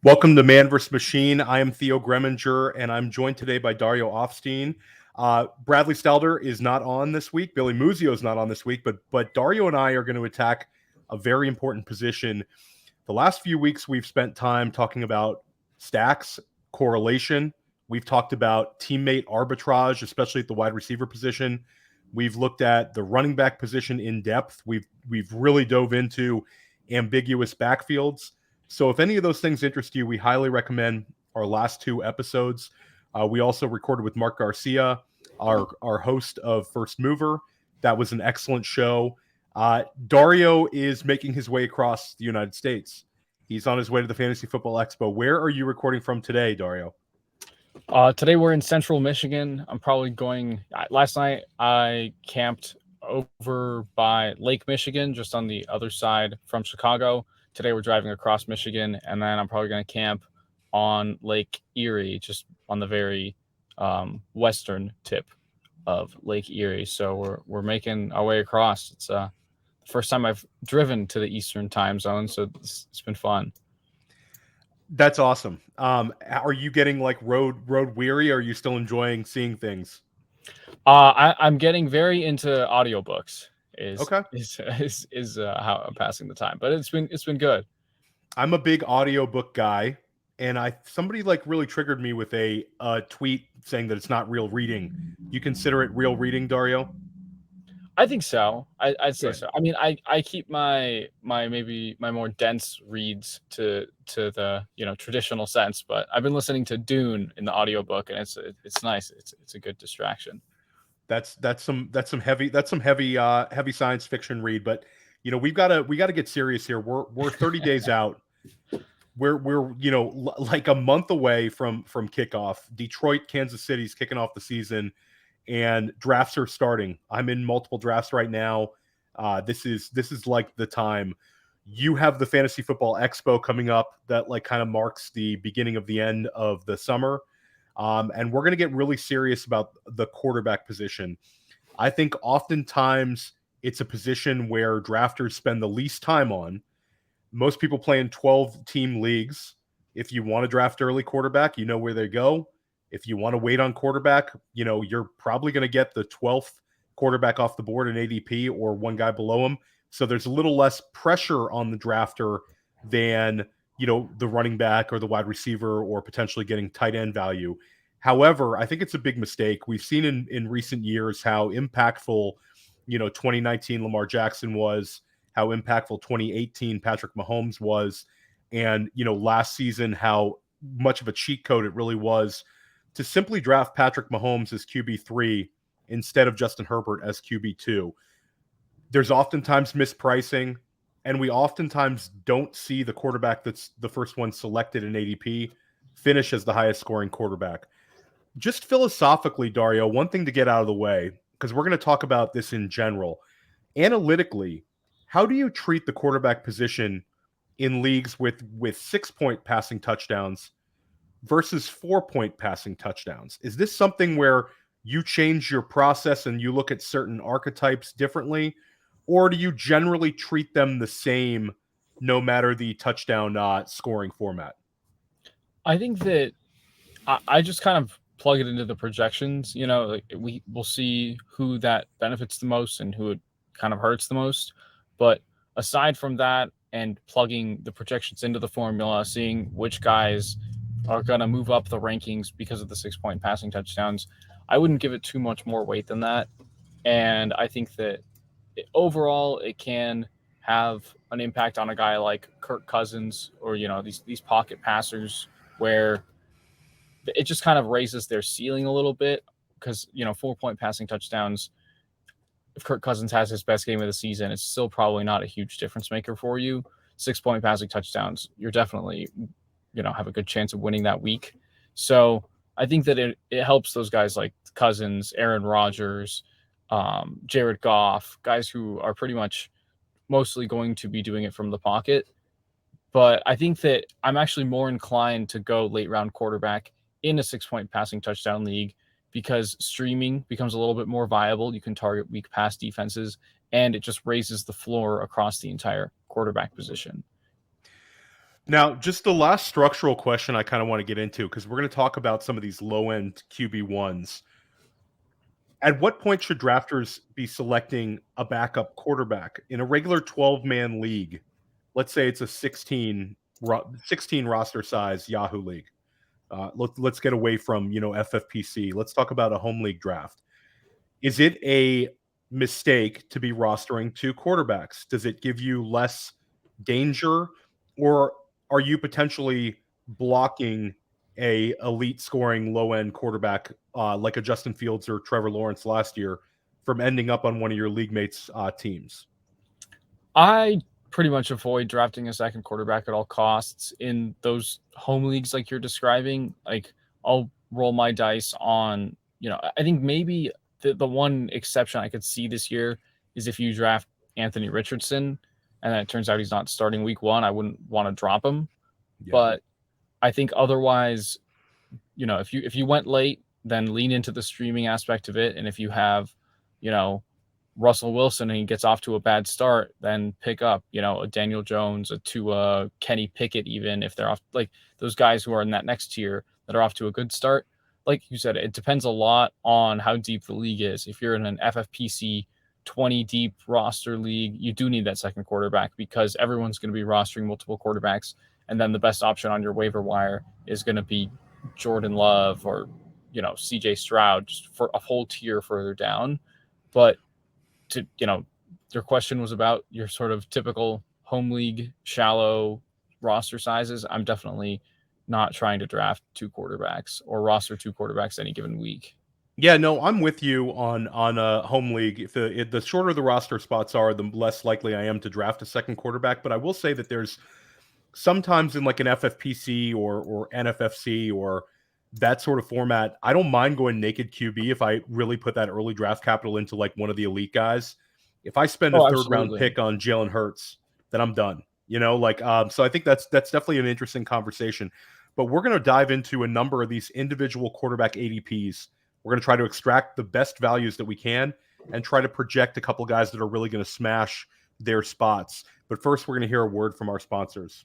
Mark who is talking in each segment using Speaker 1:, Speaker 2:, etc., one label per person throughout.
Speaker 1: Welcome to Man vs. Machine. I am Theo Greminger, and I'm joined today by Dario Offstein. Bradley Stelder is not on this week. Billy Muzio is not on this week, but Dario and I are going to attack a very important position. The last few weeks, we've spent time talking about stacks, correlation. We've talked about teammate arbitrage, especially at the wide receiver position. We've looked at the running back position in depth. We've really dove into ambiguous backfields. So if any of those things interest you, we highly recommend our last two episodes. We also recorded with Mark Garcia, our host of First Mover. That was an excellent show. Dario is making his way across the United States. He's on his way to the Fantasy Football Expo. Where are you recording from today, Dario?
Speaker 2: Today we're in Central Michigan. I'm probably going. Last night I camped over by Lake Michigan, just on the other side from Chicago. Today we're driving across Michigan, and then I'm probably going to camp on Lake Erie, just on the very western tip of Lake Erie. So we're making our way across. It's the first time I've driven to the Eastern time zone, so it's been fun.
Speaker 1: That's awesome. Are you getting like road weary, or are you still enjoying seeing things?
Speaker 2: I'm getting very into audiobooks. Is how I'm passing the time, but it's been good.
Speaker 1: I'm a big audiobook guy, and somebody like really triggered me with a tweet saying that it's not real reading. You consider it real reading, Dario?
Speaker 2: I think so. I'd say so. I mean, I keep my more dense reads to the traditional sense, but I've been listening to Dune in the audiobook, and it's nice. It's a good distraction.
Speaker 1: That's some heavy science fiction read, but we gotta get serious here. We're 30 days out. We're like a month away from kickoff. Detroit, Kansas City's kicking off the season, and drafts are starting. I'm in multiple drafts right now. This is like the time. You have the Fantasy Football Expo coming up that like kind of marks the beginning of the end of the summer. And we're going to get really serious about the quarterback position. I think oftentimes it's a position where drafters spend the least time on. Most people play in 12-team leagues. If you want to draft early quarterback, you know where they go. If you want to wait on quarterback, you're probably going to get the 12th quarterback off the board in ADP or one guy below him. So there's a little less pressure on the drafter than the running back or the wide receiver or potentially getting tight end value. However, I think it's a big mistake. We've seen in recent years how impactful, 2019 Lamar Jackson was, how impactful 2018 Patrick Mahomes was, and, last season, how much of a cheat code it really was to simply draft Patrick Mahomes as QB3 instead of Justin Herbert as QB2. There's oftentimes mispricing, and we oftentimes don't see the quarterback that's the first one selected in ADP finish as the highest scoring quarterback. Just philosophically, Dario, one thing to get out of the way, because we're going to talk about this in general. Analytically, how do you treat the quarterback position in leagues with 6-point passing touchdowns versus 4-point passing touchdowns? Is this something where you change your process and you look at certain archetypes differently? Or do you generally treat them the same no matter the touchdown scoring format?
Speaker 2: I think that I just kind of plug it into the projections. Like we'll see who that benefits the most and who it kind of hurts the most. But aside from that and plugging the projections into the formula, seeing which guys are going to move up the rankings because of the 6-point passing touchdowns, I wouldn't give it too much more weight than that. And I think that overall, it can have an impact on a guy like Kirk Cousins or, these pocket passers where it just kind of raises their ceiling a little bit because, 4-point passing touchdowns, if Kirk Cousins has his best game of the season, it's still probably not a huge difference maker for you. 6-point passing touchdowns, you're definitely, have a good chance of winning that week. So I think that it helps those guys like Cousins, Aaron Rodgers, Jared Goff, guys who are pretty much mostly going to be doing it from the pocket. But I think that I'm actually more inclined to go late round quarterback in a 6-point passing touchdown league because streaming becomes a little bit more viable. You can target weak pass defenses, and it just raises the floor across the entire quarterback position.
Speaker 1: Now, just the last structural question I kind of want to get into, because we're going to talk about some of these low-end QB1s. At what point should drafters be selecting a backup quarterback in a regular 12-man league? Let's say it's a 16 roster size Yahoo league. Let's get away from FFPC. Let's talk about a home league draft. Is it a mistake to be rostering two quarterbacks? Does it give you less danger, or are you potentially blocking a elite scoring low end quarterback like a Justin Fields or Trevor Lawrence last year from ending up on one of your league mates' teams?
Speaker 2: I pretty much avoid drafting a second quarterback at all costs in those home leagues like you're describing. Like, I'll roll my dice on, I think maybe the one exception I could see this year is if you draft Anthony Richardson and then it turns out he's not starting week 1, I wouldn't want to drop him. Yeah. But I think otherwise, if you went late, then lean into the streaming aspect of it. And if you have, Russell Wilson and he gets off to a bad start, then pick up, a Daniel Jones, a Kenny Pickett, even if they're off, like those guys who are in that next tier that are off to a good start. Like you said, it depends a lot on how deep the league is. If you're in an FFPC 20 deep roster league, you do need that second quarterback because everyone's going to be rostering multiple quarterbacks. And then the best option on your waiver wire is going to be Jordan Love or, CJ Stroud, just for a whole tier further down. But your question was about your sort of typical home league shallow roster sizes. I'm definitely not trying to draft two quarterbacks or roster two quarterbacks any given week.
Speaker 1: Yeah, no, I'm with you on a home league. If the shorter the roster spots are, the less likely I am to draft a second quarterback. But I will say that there's sometimes in like an FFPC or NFFC or that sort of format, I don't mind going naked QB if I really put that early draft capital into like one of the elite guys. If I spend a third round pick on Jalen Hurts, then I'm done. So I think that's definitely an interesting conversation. But we're going to dive into a number of these individual quarterback ADPs. We're going to try to extract the best values that we can and try to project a couple guys that are really going to smash their spots. But first, we're going to hear a word from our sponsors.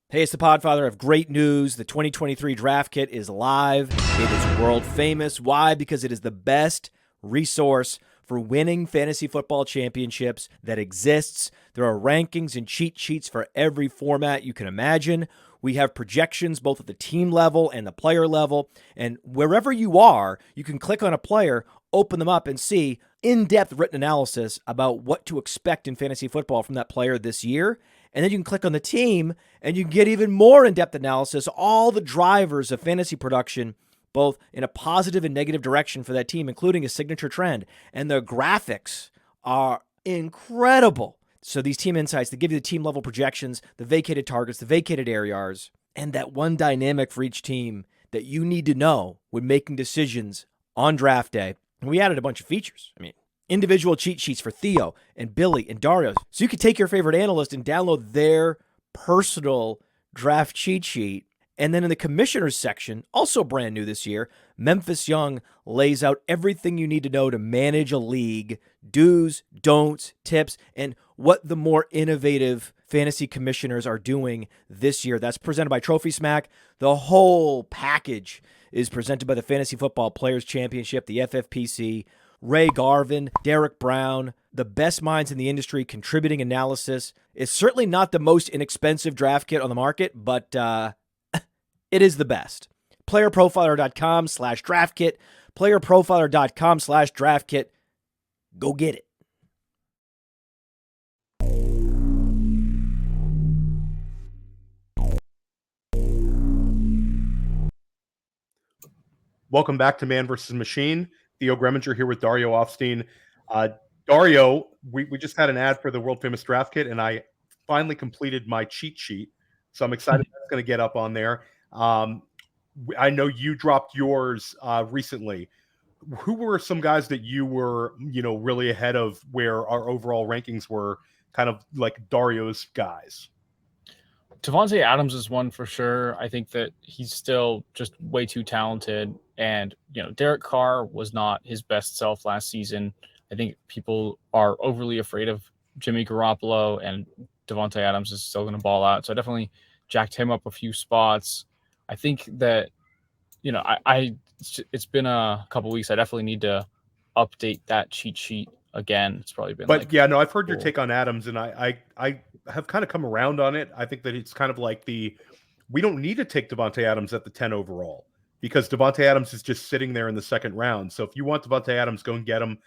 Speaker 3: Hey, it's the Podfather. I have great news. The 2023 Draft Kit is live. It is world famous. Why? Because it is the best resource for winning fantasy football championships that exists. There are rankings and cheat sheets for every format you can imagine. We have projections both at the team level and the player level. And wherever you are, you can click on a player, open them up, and see in-depth written analysis about what to expect in fantasy football from that player this year. And then you can click on the team, and you can get even more in-depth analysis, all the drivers of fantasy production, both in a positive and negative direction for that team, including a signature trend. And the graphics are incredible. So these team insights, they give you the team-level projections, the vacated targets, the vacated areas, and that one dynamic for each team that you need to know when making decisions on draft day. And we added a bunch of features. Individual cheat sheets for Theo and Billy and Dario. So you can take your favorite analyst and download their personal draft cheat sheet. And then in the commissioners section, also brand new this year, Memphis Young lays out everything you need to know to manage a league, do's, don'ts, tips, and what the more innovative fantasy commissioners are doing this year. That's presented by Trophy Smack. The whole package is presented by the Fantasy Football Players Championship, the FFPC, Ray Garvin, Derek Brown, the best minds in the industry contributing analysis. It's certainly not the most inexpensive draft kit on the market, but it is the best. Playerprofiler.com/draft kit. Playerprofiler.com/draft kit. Go get it.
Speaker 1: Welcome back to Man vs. Machine. Theo Greminger here with Dario Offstein. Dario, we just had an ad for the world famous draft kit, and I finally completed my cheat sheet. So I'm excited that's going to get up on there. I know you dropped yours recently. Who were some guys that you were, really ahead of where our overall rankings were kind of like Dario's guys?
Speaker 2: Devontae Adams is one for sure. I think that he's still just way too talented. And, Derek Carr was not his best self last season. I think people are overly afraid of Jimmy Garoppolo, and Devontae Adams is still going to ball out. So I definitely jacked him up a few spots. I think that, it's been a couple weeks. I definitely need to update that cheat sheet again. It's probably been
Speaker 1: I've heard your take on Adams, and I have kind of come around on it. I think that it's kind of like we don't need to take Devontae Adams at the 10 overall because Devontae Adams is just sitting there in the second round. So if you want Devontae Adams, go and get him.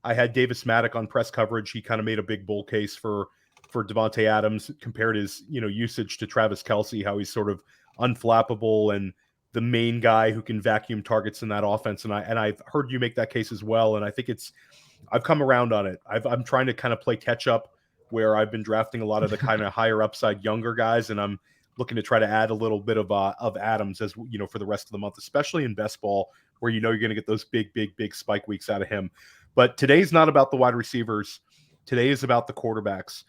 Speaker 1: I had Davis Maddock on press coverage. He kind of made a big bull case for Devontae Adams, compared his usage to Travis Kelce, how he's sort of unflappable and the main guy who can vacuum targets in that offense. And I've heard you make that case as well. And I think I've come around on it. I'm trying to kind of play catch up, where I've been drafting a lot of the kind of higher upside younger guys, and I'm looking to try to add a little bit of Adams as for the rest of the month, especially in best ball, where you're going to get those big spike weeks out of him. But today's not about the wide receivers. Today is about the quarterbacks.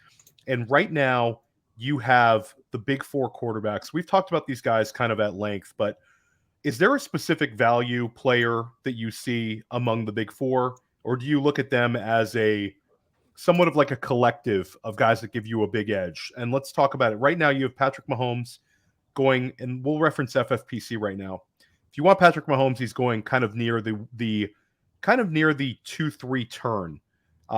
Speaker 1: And right now you have the big four quarterbacks. We've talked about these guys kind of at length, but is there a specific value player that you see among the big four, or do you look at them as somewhat of like a collective of guys that give you a big edge? And let's talk about it. Right now, you have Patrick Mahomes going, and we'll reference FFPC right now. If you want Patrick Mahomes, he's going kind of near the 2-3 turn.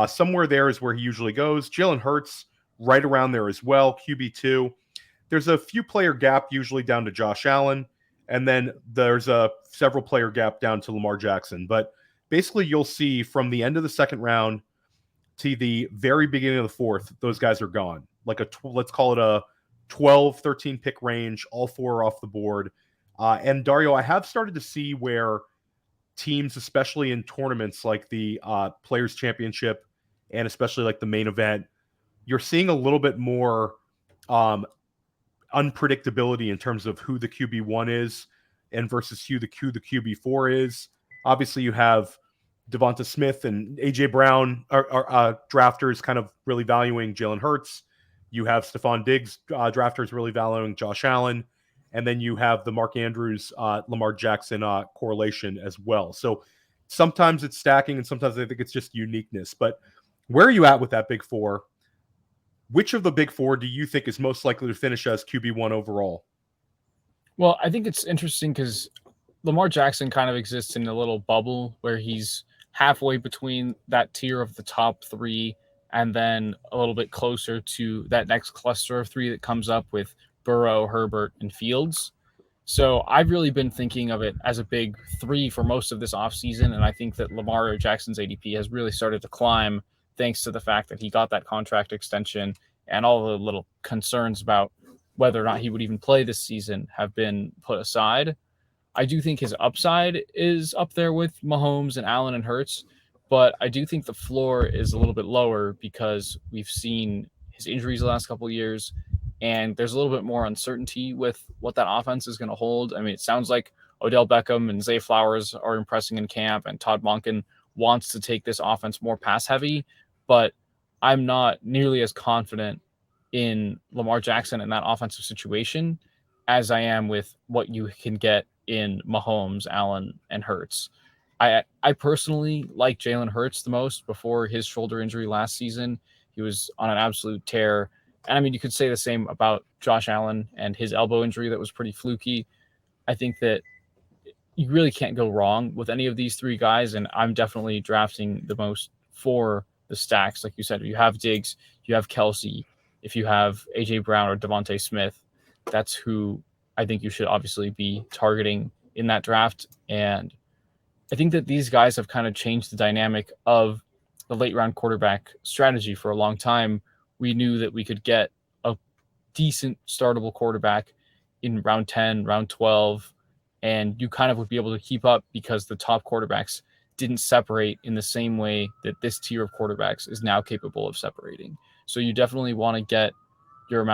Speaker 1: Somewhere there is where he usually goes. Jalen Hurts right around there as well, QB2. There's a few player gap usually down to Josh Allen, and then there's a several player gap down to Lamar Jackson. But basically, you'll see from the end of the second round to the very beginning of the fourth, those guys are gone. Like let's call it a 12, 13 pick range. All four are off the board. And Dario, I have started to see where teams, especially in tournaments like the Players Championship and especially like the main event, you're seeing a little bit more unpredictability in terms of who the QB1 is and versus who the QB4 is. Obviously, you have Devonta Smith and A.J. Brown are drafters kind of really valuing Jalen Hurts. You have Stephon Diggs drafters really valuing Josh Allen. And then you have the Mark Andrews, Lamar Jackson correlation as well. So sometimes it's stacking and sometimes I think it's just uniqueness. But where are you at with that big four? Which of the big four do you think is most likely to finish as QB1 overall?
Speaker 2: Well, I think it's interesting because Lamar Jackson kind of exists in a little bubble where he's halfway between that tier of the top three and then a little bit closer to that next cluster of three that comes up with Burrow, Herbert, and Fields. So I've really been thinking of it as a big three for most of this offseason, and I think that Lamar Jackson's ADP has really started to climb thanks to the fact that he got that contract extension and all the little concerns about whether or not he would even play this season have been put aside. I do think his upside is up there with Mahomes and Allen and Hurts, but I do think the floor is a little bit lower because we've seen his injuries the last couple of years, and there's a little bit more uncertainty with what that offense is going to hold. I mean, it sounds like Odell Beckham and Zay Flowers are impressing in camp, and Todd Monken wants to take this offense more pass-heavy, but I'm not nearly as confident in Lamar Jackson in that offensive situation as I am with what you can get in Mahomes, Allen, and Hurts. I personally like Jalen Hurts the most. Before his shoulder injury last season, he was on an absolute tear. And I mean, you could say the same about Josh Allen and his elbow injury that was pretty fluky. I think that you really can't go wrong with any of these three guys, and I'm definitely drafting the most for the stacks. Like you said, you have Diggs, you have Kelce. If you have A.J. Brown or Devontae Smith, that's who I think you should obviously be targeting in that draft. And I think that these guys have kind of changed the dynamic of the late round quarterback strategy for a long time. We knew that we could get a decent startable quarterback in round 10, round 12, and you kind of would be able to keep up because the top quarterbacks didn't separate in the same way that this tier of quarterbacks is now capable of separating. So you definitely want to get your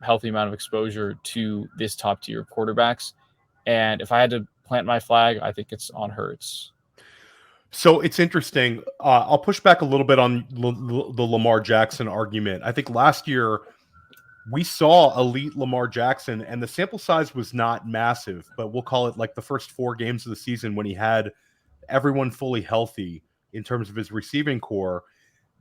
Speaker 2: healthy amount of exposure to this top tier of quarterbacks. And if I had to plant my flag, I think it's on Hurts.
Speaker 1: So it's interesting. I'll push back a little bit on the Lamar Jackson argument. I think last year we saw elite Lamar Jackson, and the sample size was not massive, but we'll call it like the first 4 games of the season when he had everyone fully healthy in terms of his receiving core.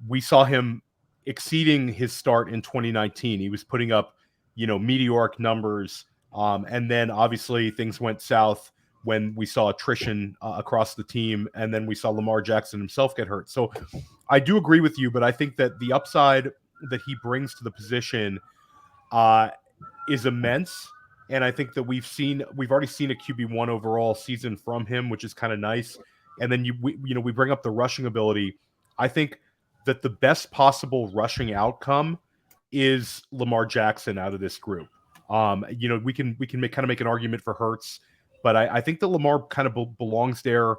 Speaker 1: We saw him exceeding his start in 2019. He was putting up, meteoric numbers. And then obviously things went south when we saw attrition across the team. And then we saw Lamar Jackson himself get hurt. So I do agree with you, but I think that the upside that he brings to the position is immense. And I think that we've already seen a QB1 overall season from him, which is kind of nice. And then we bring up the rushing ability. I think that the best possible rushing outcome is Lamar Jackson out of this group. We can make an argument for Hurts, but I think that Lamar kind of belongs there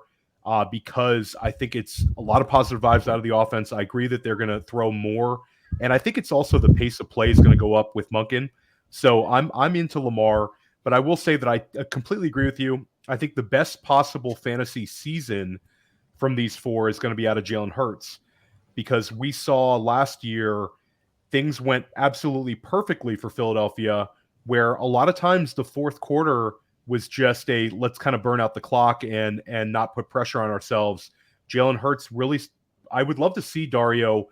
Speaker 1: because I think it's a lot of positive vibes out of the offense. I agree that they're going to throw more, and I think it's also the pace of play is going to go up with Monken. So I'm into Lamar, but I will say that I completely agree with you. I think the best possible fantasy season from these 4 is going to be out of Jalen Hurts, because we saw last year things went absolutely perfectly for Philadelphia, where a lot of times the fourth quarter was just let's kind of burn out the clock and not put pressure on ourselves. Jalen Hurts really, I would love to see, Dario,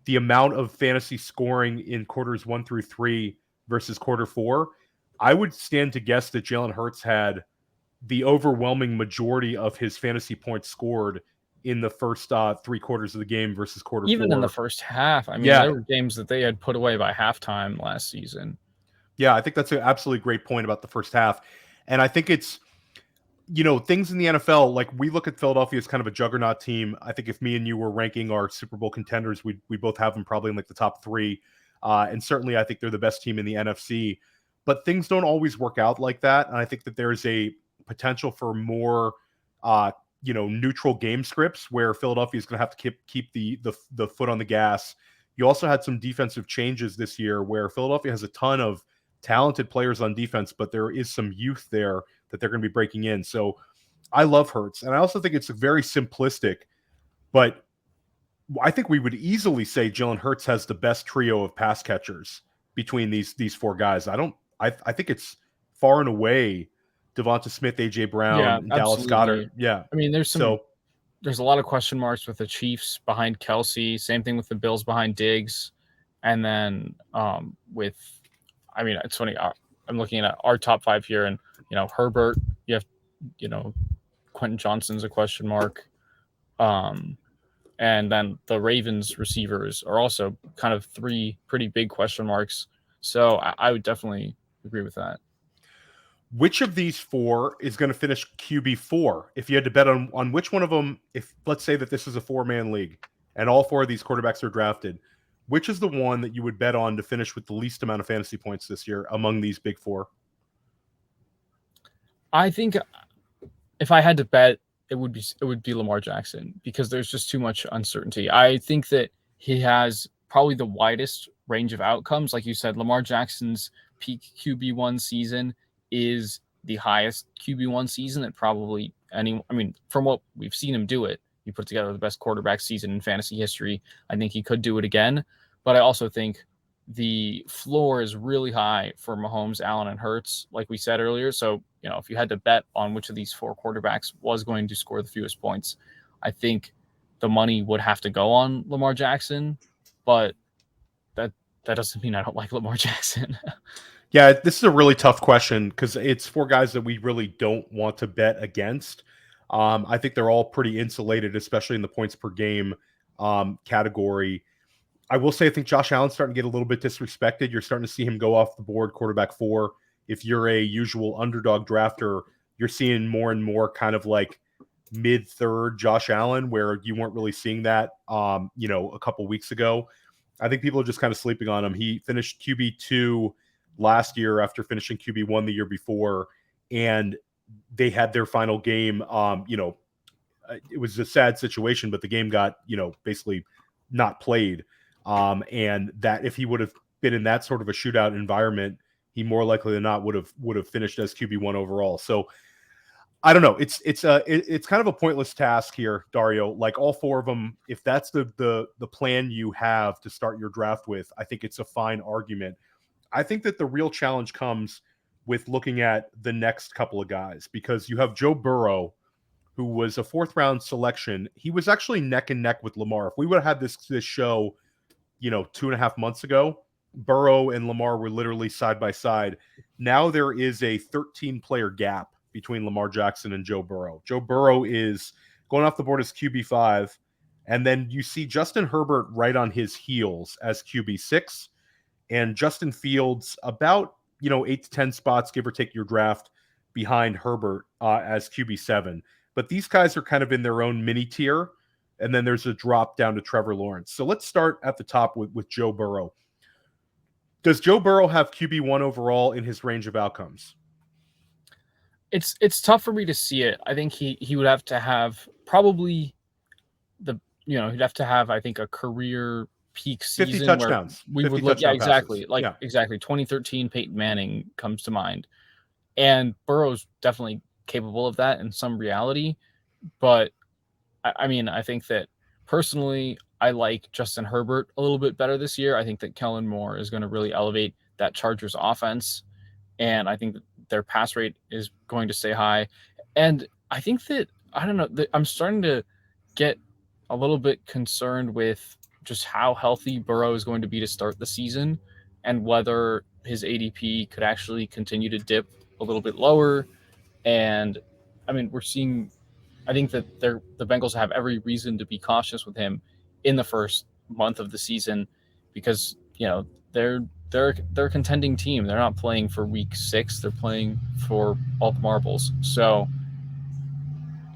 Speaker 1: the amount of fantasy scoring in quarters 1 through 3 versus quarter 4. I would stand to guess that Jalen Hurts had the overwhelming majority of his fantasy points scored in the first 3 quarters of the game versus quarter 4.
Speaker 2: Even in the first half. I mean, there were games that they had put away by halftime last season.
Speaker 1: Yeah, I think that's an absolutely great point about the first half. And I think it's, things in the NFL, like we look at Philadelphia as kind of a juggernaut team. I think if me and you were ranking our Super Bowl contenders, we both have them probably in like the top 3. And certainly I think they're the best team in the NFC. But things don't always work out like that. And I think that there's a potential for more, neutral game scripts where Philadelphia is going to have to keep the foot on the gas. You also had some defensive changes this year where Philadelphia has a ton of talented players on defense, but there is some youth there that they're going to be breaking in. So I love Hurts. And I also think it's very simplistic, but I think we would easily say Jalen Hurts has the best trio of pass catchers between these 4 guys. I think it's far and away Devonta Smith, AJ Brown, and Dallas Goedert. Yeah.
Speaker 2: I mean, there's a lot of question marks with the Chiefs behind Kelsey. Same thing with the Bills behind Diggs. And then it's funny. I'm looking at our top 5 here, and, Herbert, you have, Quentin Johnson's a question mark. And then the Ravens receivers are also kind of 3 pretty big question marks. So I would definitely agree with that.
Speaker 1: Which of these 4 is going to finish QB4? If you had to bet on which one of them, if let's say that this is a 4-man league and all 4 of these quarterbacks are drafted, which is the one that you would bet on to finish with the least amount of fantasy points this year among these big 4?
Speaker 2: I think if I had to bet, it would be Lamar Jackson, because there's just too much uncertainty. I think that he has probably the widest range of outcomes. Like you said, Lamar Jackson's peak QB1 season is the highest QB1 season that probably from what we've seen him do it, he put together the best quarterback season in fantasy history. I think he could do it again, but I also think the floor is really high for Mahomes, Allen, and Hurts, like we said earlier. So, if you had to bet on which of these 4 quarterbacks was going to score the fewest points, I think the money would have to go on Lamar Jackson, but that doesn't mean I don't like Lamar Jackson.
Speaker 1: Yeah, this is a really tough question because it's 4 guys that we really don't want to bet against. I think they're all pretty insulated, especially in the points per game category. I will say I think Josh Allen's starting to get a little bit disrespected. You're starting to see him go off the board, quarterback 4. If you're a usual underdog drafter, you're seeing more and more kind of like mid-third Josh Allen, where you weren't really seeing that, a couple weeks ago. I think people are just kind of sleeping on him. He finished QB2 last year after finishing QB1 the year before, and they had their final game. It was a sad situation, but the game got, basically not played. And that if he would have been in that sort of a shootout environment, he more likely than not would have finished as QB1 overall. So I don't know. It's kind of a pointless task here, Dario. Like all 4 of them, if that's the plan you have to start your draft with, I think it's a fine argument. I think that the real challenge comes with looking at the next couple of guys, because you have Joe Burrow, who was a 4th-round selection. He was actually neck and neck with Lamar. If we would have had this show, 2.5 months ago, Burrow and Lamar were literally side by side. Now there is a 13-player gap between Lamar Jackson and Joe Burrow. Joe Burrow is going off the board as QB5, and then you see Justin Herbert right on his heels as QB6, and Justin Fields about 8 to 10 spots, give or take your draft, behind Herbert as QB7. But these guys are kind of in their own mini tier, and then there's a drop down to Trevor Lawrence. So let's start at the top with Joe Burrow. Does Joe Burrow have QB1 overall in his range of outcomes?
Speaker 2: It's tough for me to see it. I think he would have to have probably he'd have to have, I think, a career peak season
Speaker 1: 50 touchdowns.
Speaker 2: Where we would look, exactly. Exactly. 2013 Peyton Manning comes to mind. And Burrow's definitely capable of that in some reality. But I mean, I think that personally, I like Justin Herbert a little bit better this year. I think that Kellen Moore is going to really elevate that Chargers offense. And I think that their pass rate is going to stay high. And I think that, I don't know, I'm starting to get a little bit concerned with just how healthy Burrow is going to be to start the season, and whether his ADP could actually continue to dip a little bit lower. And I mean, I think that the Bengals have every reason to be cautious with him in the first month of the season, because they're a contending team. They're not playing for week 6. They're playing for all the marbles. So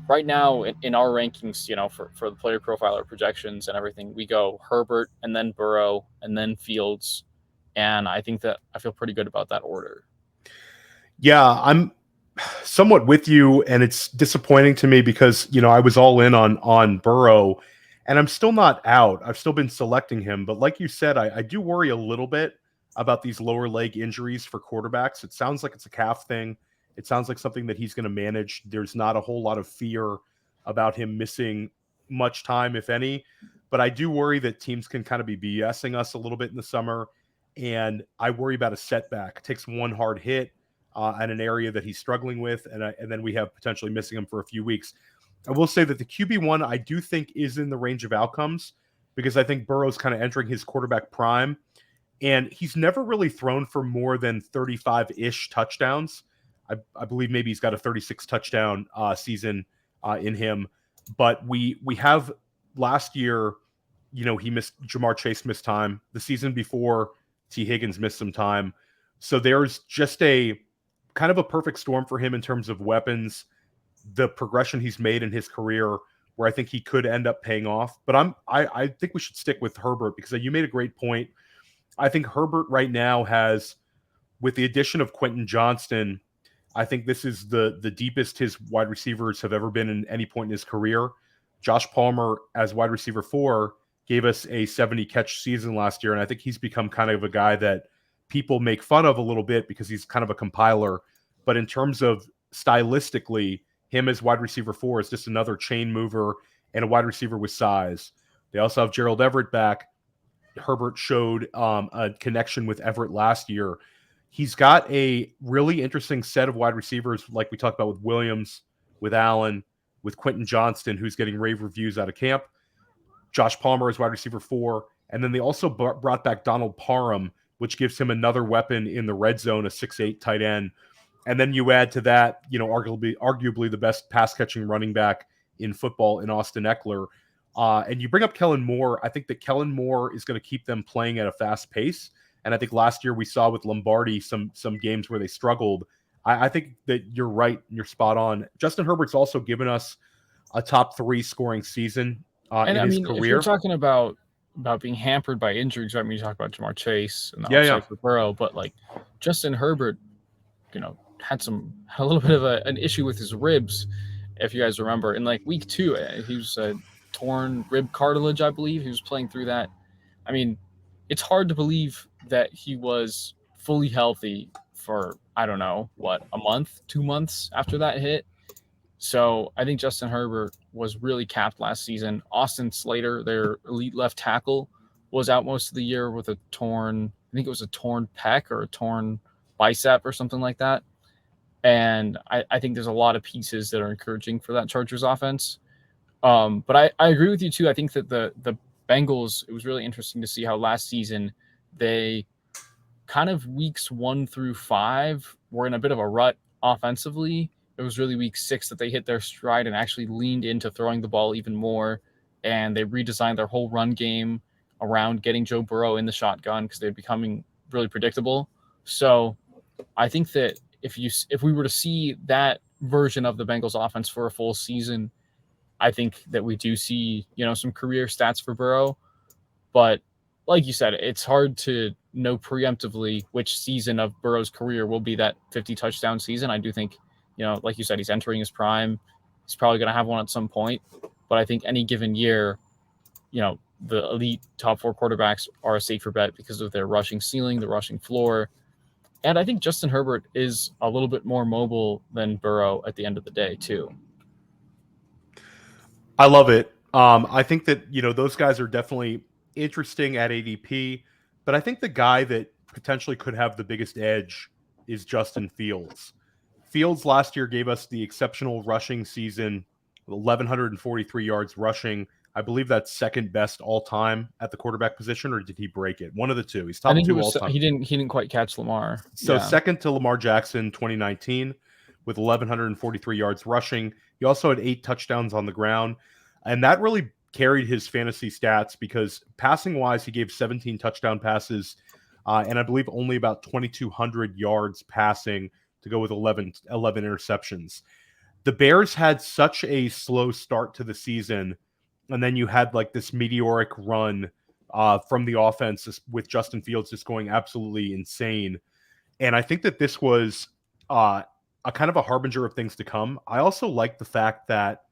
Speaker 2: right now in our rankings, for the player profiler projections and everything, we go Herbert and then Burrow and then Fields. And I think that I feel pretty good about that order.
Speaker 1: Yeah, I'm somewhat with you, and it's disappointing to me because, I was all in on Burrow, and I'm still not out. I've still been selecting him. But like you said, I do worry a little bit about these lower leg injuries for quarterbacks. It sounds like it's a calf thing. It sounds like something that he's going to manage. There's not a whole lot of fear about him missing much time, if any. But I do worry that teams can kind of be BSing us a little bit in the summer. And I worry about a setback. It takes one hard hit at an area that he's struggling with, and then we have potentially missing him for a few weeks. I will say that the QB1 I do think is in the range of outcomes, because I think Burrow's kind of entering his quarterback prime, and he's never really thrown for more than 35-ish touchdowns. I believe maybe he's got a 36 touchdown season in him, but we have last year, Jamar Chase missed time. The season before, T. Higgins missed some time. So there's just a kind of a perfect storm for him in terms of weapons, the progression he's made in his career, where I think he could end up paying off. But I think we should stick with Herbert, because you made a great point. I think Herbert right now has, with the addition of Quentin Johnston, I think this is the deepest his wide receivers have ever been in any point in his career. Josh Palmer as wide receiver 4 gave us a 70-catch season last year, and I think he's become kind of a guy that people make fun of a little bit because he's kind of a compiler. But in terms of stylistically, him as wide receiver 4 is just another chain mover and a wide receiver with size. They also have Gerald Everett back. Herbert showed a connection with Everett last year. He's got a really interesting set of wide receivers, like we talked about with Williams, with Allen, with Quentin Johnston, who's getting rave reviews out of camp. Josh Palmer is wide receiver 4. And then they also brought back Donald Parham, which gives him another weapon in the red zone, a 6'8" tight end. And then you add to that, arguably the best pass-catching running back in football in Austin Eckler. And you bring up Kellen Moore. I think that Kellen Moore is going to keep them playing at a fast pace. And I think last year we saw with Lombardi some games where they struggled. I think that you're right. You're spot on. Justin Herbert's also given us a top 3 scoring season in his career.
Speaker 2: If you're talking about being hampered by injuries, I mean, you talk about Jamar Chase and the upside for Burrow, but like Justin Herbert, had a little bit of an issue with his ribs, if you guys remember. In like week 2, he was torn rib cartilage, I believe. He was playing through that. I mean, it's hard to believe that he was fully healthy for, I don't know, a month, 2 months after that hit. So I think Justin Herbert was really capped last season. Austin Slater, their elite left tackle, was out most of the year with a torn think it was a torn pec or a torn bicep or something like that. And I think there's a lot of pieces that are encouraging for that Chargers offense. But I agree with you too. I think that the Bengals, it was really interesting to see how last season they kind of weeks 1 through 5 were in a bit of a rut offensively. It was really week 6 that they hit their stride and actually leaned into throwing the ball even more. And they redesigned their whole run game around getting Joe Burrow in the shotgun because they're becoming really predictable. So I think that if we were to see that version of the Bengals offense for a full season, I think that we do see, some career stats for Burrow. But like you said, it's hard to know preemptively which season of Burrow's career will be that 50 touchdown season. I do think, like you said, he's entering his prime. He's probably going to have one at some point. But I think any given year, the elite top 4 quarterbacks are a safer bet because of their rushing ceiling, the rushing floor. And I think Justin Herbert is a little bit more mobile than Burrow at the end of the day, too.
Speaker 1: I love it. I think that, those guys are definitely interesting at ADP, but I think the guy that potentially could have the biggest edge is Justin Fields. Fields last year gave us the exceptional rushing season, 1,143 yards rushing. I believe that's second best all time at the quarterback position, or did he break it? One of the two. He's top 2 all time.
Speaker 2: He didn't quite catch Lamar.
Speaker 1: So second to Lamar Jackson, 2019, with 1,143 yards rushing. He also had 8 touchdowns on the ground, and that really carried his fantasy stats because passing wise, he gave 17 touchdown passes, and I believe only about 2,200 yards passing to go with 11 interceptions. The Bears had such a slow start to the season, and then you had like this meteoric run from the offense with Justin Fields just going absolutely insane. And I think that this was a kind of a harbinger of things to come. I also like the fact that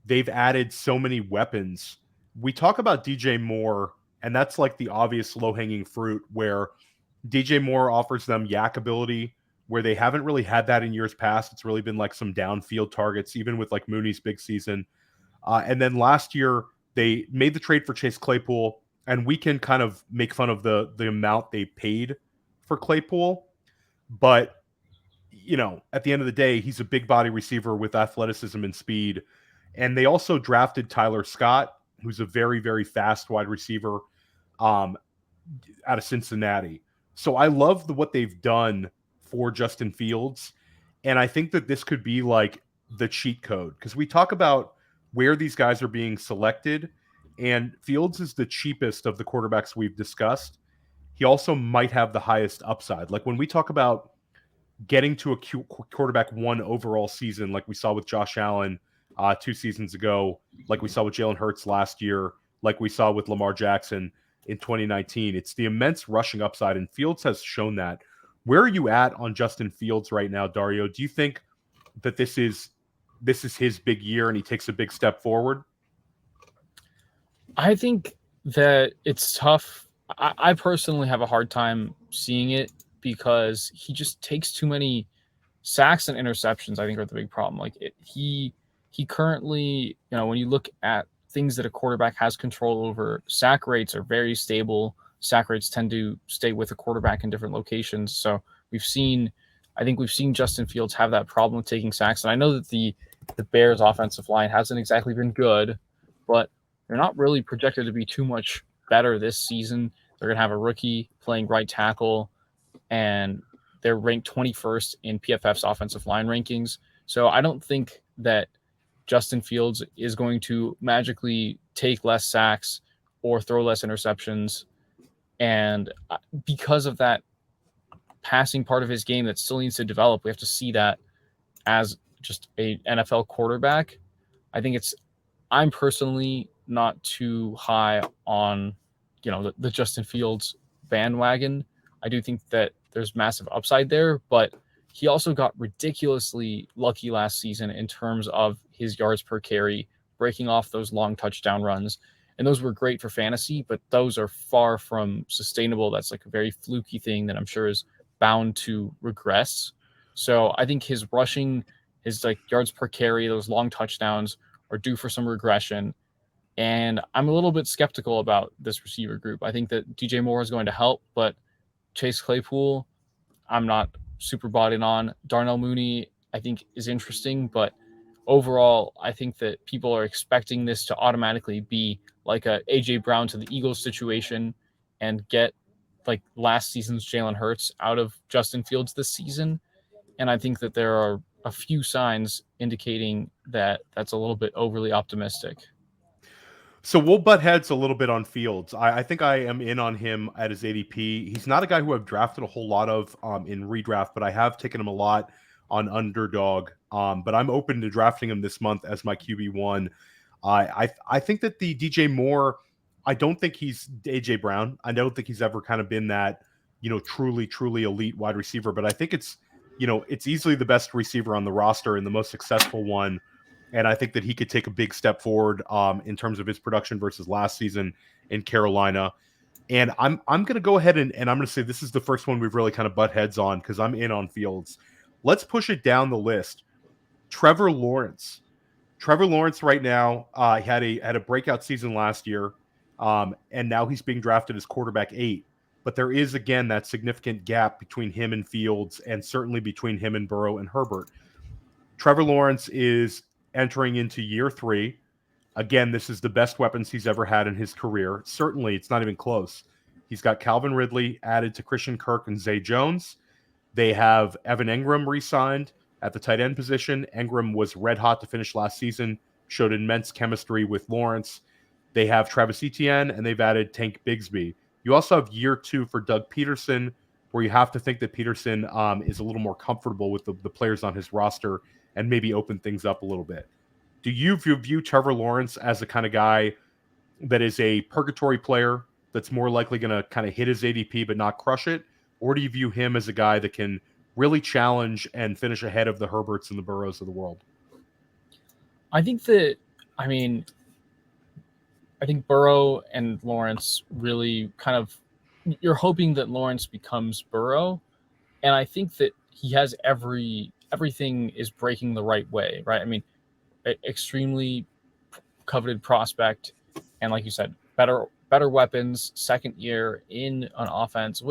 Speaker 1: they've added so many weapons. We talk about DJ Moore, and that's like the obvious low-hanging fruit where DJ Moore offers them yak ability, where they haven't really had that in years past. It's really been like some downfield targets, even with like Mooney's big season. And then last year, they made the trade for Chase Claypool, and we can kind of make fun of the amount they paid for Claypool. But, at the end of the day, he's a big body receiver with athleticism and speed. And they also drafted Tyler Scott, who's a very, very fast wide receiver out of Cincinnati. So I love what they've done for Justin Fields. And I think that this could be like the cheat code, because we talk about where these guys are being selected, and Fields is the cheapest of the quarterbacks we've discussed. He also might have the highest upside. Like when we talk about getting to a quarterback 1 overall season, like we saw with Josh Allen 2 seasons ago, like we saw with Jalen Hurts last year, like we saw with Lamar Jackson in 2019, it's the immense rushing upside, and Fields has shown that. Where are you at on Justin Fields right now, Dario? Do you think that this is his big year and he takes a big step forward?
Speaker 2: I think that it's tough. I personally have a hard time seeing it because he just takes too many sacks and interceptions. I think are the big problem. Like he currently, when you look at things that a quarterback has control over, sack rates are very stable. Sack rates tend to stay with a quarterback in different locations. So I think we've seen Justin Fields have that problem with taking sacks. And I know that the Bears offensive line hasn't exactly been good, but they're not really projected to be too much better this season. They're going to have a rookie playing right tackle, and they're ranked 21st in PFF's offensive line rankings. So I don't think that Justin Fields is going to magically take less sacks or throw less interceptions. And because of that passing part of his game that still needs to develop, we have to see that as just a NFL quarterback. I'm personally not too high on, the Justin Fields bandwagon. I do think that there's massive upside there, but he also got ridiculously lucky last season in terms of his yards per carry, breaking off those long touchdown runs. And those were great for fantasy, but those are far from sustainable. That's like a very fluky thing that I'm sure is bound to regress. So I think his rushing, his like yards per carry, those long touchdowns are due for some regression. And I'm a little bit skeptical about this receiver group. I think that DJ Moore is going to help, but Chase Claypool, I'm not super bought in on. Darnell Mooney, I think, is interesting, but overall, I think that people are expecting this to automatically be like a AJ Brown to the Eagles situation and get like last season's Jalen Hurts out of Justin Fields this season. And I think that there are a few signs indicating that that's a little bit overly optimistic.
Speaker 1: So we'll butt heads a little bit on Fields. I think I am in on him at his ADP. He's not a guy who I've drafted a whole lot of in redraft, but I have taken him a lot on underdog. But I'm open to drafting him this month as my QB1. I think that the DJ Moore, I don't think he's AJ Brown. I don't think he's ever kind of been that, truly elite wide receiver. But I think it's easily the best receiver on the roster and the most successful one. And I think that he could take a big step forward in terms of his production versus last season in Carolina. And I'm going to go ahead and I'm going to say this is the first one we've really kind of butt heads on because I'm in on Fields. Let's push it down the list. Trevor Lawrence. Trevor Lawrence right now had a breakout season last year, and now he's being drafted as quarterback 8. But there is, again, that significant gap between him and Fields and certainly between him and Burrow and Herbert. Trevor Lawrence is entering into year 3. Again, this is the best weapons he's ever had in his career. Certainly, it's not even close. He's got Calvin Ridley added to Christian Kirk and Zay Jones. They have Evan Engram re-signed at the tight end position. Engram was red hot to finish last season, showed immense chemistry with Lawrence. They have Travis Etienne, and they've added Tank Bigsby. You also have year 2 for Doug Peterson, where you have to think that Peterson is a little more comfortable with the players on his roster and maybe open things up a little bit. Do you view Trevor Lawrence as the kind of guy that is a purgatory player that's more likely going to kind of hit his ADP but not crush it? Or do you view him as a guy that can really challenge and finish ahead of the Herberts and the Burrows of the world?
Speaker 2: I think Burrow and Lawrence really kind of, you're hoping that Lawrence becomes Burrow. And I think that he has everything is breaking the right way, right? I mean, extremely coveted prospect. And like you said, better weapons, second year in an offense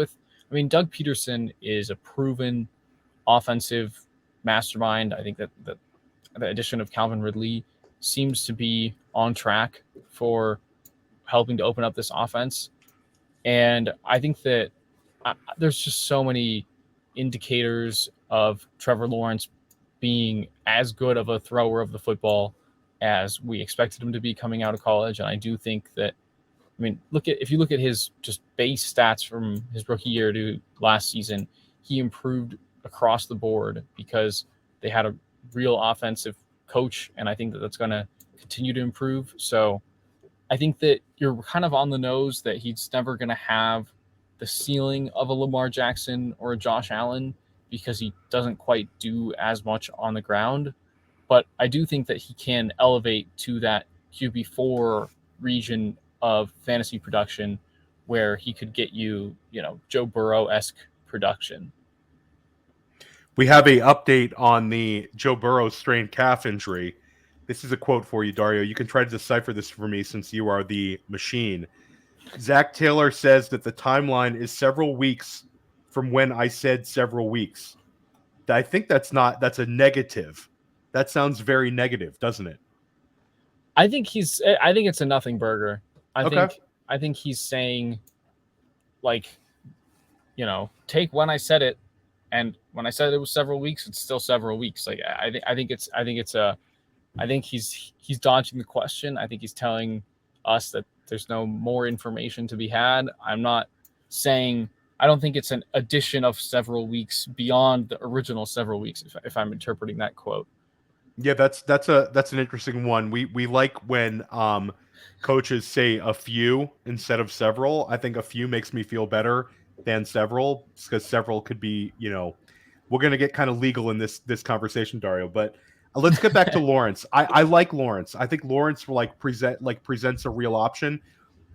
Speaker 2: Doug Peterson is a proven offensive mastermind. I think that the addition of Calvin Ridley seems to be on track for helping to open up this offense. And I think that there's just so many indicators of Trevor Lawrence being as good of a thrower of the football as we expected him to be coming out of college. And I do think that, if you look at his just base stats from his rookie year to last season, he improved across the board because they had a real offensive coach. And I think that that's going to continue to improve. So I think that you're kind of on the nose that he's never going to have the ceiling of a Lamar Jackson or a Josh Allen because he doesn't quite do as much on the ground. But I do think that he can elevate to that QB4 region of fantasy production where he could get you, Joe Burrow-esque production.
Speaker 1: We have a update on the Joe Burrow strained calf injury. This is a quote for you, Dario. You can try to decipher this for me since you are the machine. Zach Taylor says that the timeline is several weeks from when I said several weeks. I think that's a negative. That sounds very negative, doesn't it?
Speaker 2: I think it's a nothing burger.
Speaker 1: Okay.
Speaker 2: I think he's saying, take when I said it, and when I said it was several weeks, it's still several weeks. I think he's dodging the question. I think he's telling us that there's no more information to be had. I'm not saying, I don't think it's an addition of several weeks beyond the original several weeks, if I'm interpreting that quote.
Speaker 1: Yeah, that's an interesting one. We like when coaches say a few instead of several. I think a few makes me feel better than several because several could be, we're going to get kind of legal in this conversation, Dario, but let's get back to Lawrence. I like Lawrence. I think Lawrence presents a real option.